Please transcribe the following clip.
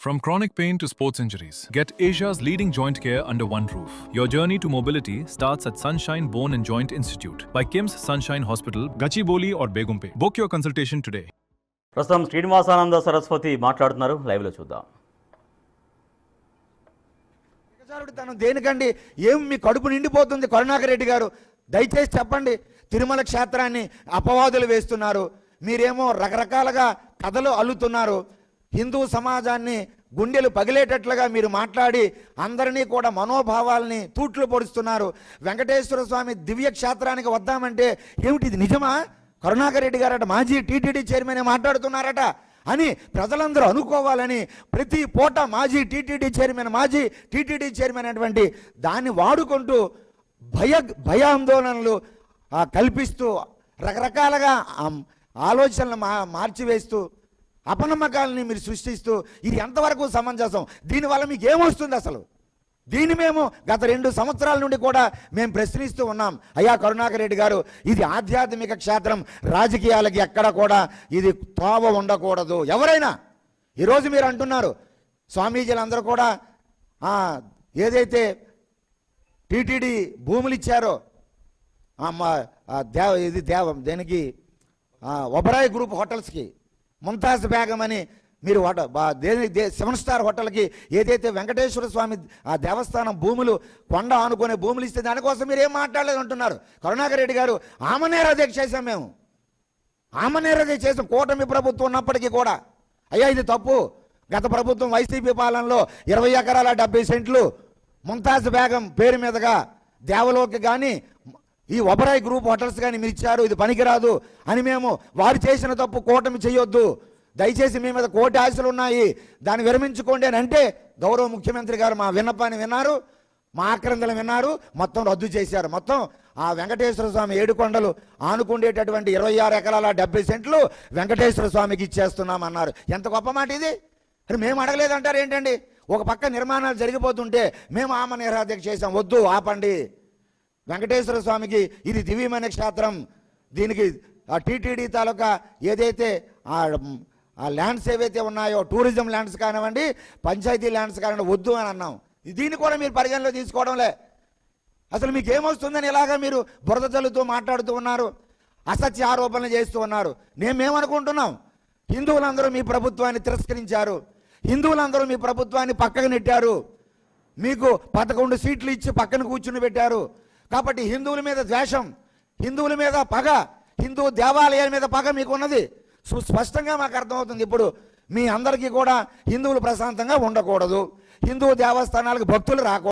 From chronic pain to sports injuries, get Asia's leading joint care under one roof. Your journey to mobility starts at Sunshine Bone and Joint Institute by KIMS Sunshine Hospital, Gachibowli or Begumpe. Book your consultation today. ప్రస్తుతం శ్రీనివాసానంద సరస్వతి మాట్లాడుతున్నారు, లైవ్లో చూద్దాం. తను దేనికండి? ఏం మీ కడుపు నిండిపోతుంది? కరుణాకర్ రెడ్డి గారు దయచేసి చెప్పండి. తిరుమల క్షేత్రాన్ని అపవాదులు వేస్తున్నారు, మీరేమో రకరకాలుగా కథలు అల్లుతున్నారు. హిందూ సమాజాన్ని గుండెలు పగిలేటట్లుగా మీరు మాట్లాడి అందరినీ కూడా మనోభావాల్ని తూట్లు పొడుస్తున్నారు. వెంకటేశ్వర స్వామి దివ్య క్షేత్రానికి వద్దామంటే ఏమిటి ఇది నిజమా? కరుణాకర్ రెడ్డి గారట మాజీ టీటీడీ చైర్మన్ మాట్లాడుతున్నారట అని ప్రజలందరూ అనుకోవాలని ప్రతి పూట మాజీ టీటీడీ చైర్మన్ అటువంటి దాన్ని వాడుకుంటూ భయాందోళనలు కల్పిస్తూ రకరకాలుగా ఆలోచనలు మార్చివేస్తూ అపనమ్మకాలని మీరు సృష్టిస్తూ ఇది ఎంతవరకు సమంజసం? దీనివల్ల మీకు ఏమొస్తుంది అసలు? దీన్ని మేము గత 2 సంవత్సరాల నుండి కూడా మేము ప్రశ్నిస్తూ ఉన్నాం. అయ్యా కరుణాకర్ రెడ్డి గారు, ఇది ఆధ్యాత్మిక క్షేత్రం, రాజకీయాలకి ఎక్కడ కూడా ఇది తోవ ఉండకూడదు. ఎవరైనా ఈరోజు మీరు అంటున్నారు స్వామీజీలందరూ కూడా ఏదైతే టీటీడీ భూములు ఇచ్చారో దేనికి ఒబరాయ్ గ్రూప్ హోటల్స్కి, ముంతాజ్ బేగం అని మీరు 7 స్టార్ హోటల్కి ఏదైతే వెంకటేశ్వర స్వామి దేవస్థానం భూములు కొండ ఆనుకునే భూములు ఇస్తే దానికోసం మీరు ఏం మాట్లాడలేదు అంటున్నారు. కరుణాకర్ రెడ్డి గారు ఆమనేరదీక్ష చేశాం, మేము ఆమనేరదీక్ష చేసాం కూటమి ప్రభుత్వం ఉన్నప్పటికీ కూడా. అయ్యా ఇది తప్పు. గత ప్రభుత్వం వైసీపీ పాలనలో 20 ఎకరాల 70 సెంట్లు ముంతాజ్ బేగం పేరు మీదుగా దేవలోకి కానీ ఈ ఒబరాయ్ గ్రూప్ హోటల్స్ కానీ మీరు ఇచ్చారు, ఇది పనికిరాదు అని మేము వారు చేసిన తప్పు కూటమి చేయొద్దు, దయచేసి మీ మీద కోటి ఆశలు ఉన్నాయి, దాన్ని విరమించుకోండి అని అంటే గౌరవ ముఖ్యమంత్రి గారు మా విన్నపాన్ని విన్నారు, మా ఆక్రందలు విన్నారు, మొత్తం రద్దు చేశారు. మొత్తం ఆ వెంకటేశ్వర స్వామి ఏడుకొండలు ఆనుకుండేటటువంటి 26 ఎకరాల 70 సెంట్లు వెంకటేశ్వర స్వామికి ఇచ్చేస్తున్నామన్నారు. ఎంత గొప్ప మాట ఇది! అని మేము అడగలేదంటారు ఏంటండి? ఒక పక్క నిర్మాణాలు జరిగిపోతుంటే మేము ఆమనేరదీక్ష చేసాం, వద్దు ఆపండి. వెంకటేశ్వర స్వామికి ఇది దివ్యమైన క్షేత్రం, దీనికి టీటీడీ తాలూకా ఏదైతే ఆ ల్యాండ్స్ ఏవైతే ఉన్నాయో టూరిజం ల్యాండ్స్ కానివ్వండి, పంచాయతీ ల్యాండ్స్ కానివ్వండి వద్దు అని అన్నాం. దీన్ని కూడా మీరు పరిగణలో తీసుకోవడంలే. అసలు మీకు ఏమొస్తుందని ఇలాగా మీరు బురద జల్లుతూ మాట్లాడుతూ ఉన్నారు, అసత్య ఆరోపణలు చేస్తూ ఉన్నారు. మేమేమనుకుంటున్నాం? హిందువులందరూ మీ ప్రభుత్వాన్ని తిరస్కరించారు, హిందువులందరూ మీ ప్రభుత్వాన్ని పక్కకు నెట్టారు, మీకు 11 సీట్లు ఇచ్చి పక్కన కూర్చుని పెట్టారు. కాబట్టి హిందువుల మీద ద్వేషం, హిందువుల మీద పగ, హిందూ దేవాలయాల మీద పగ మీకు ఉన్నది సుస్పష్టంగా మాకు అర్థమవుతుంది. ఇప్పుడు మీ అందరికీ కూడా హిందువులు ప్రశాంతంగా ఉండకూడదు, హిందూ దేవస్థానాలకు భక్తులు రాకూడదు.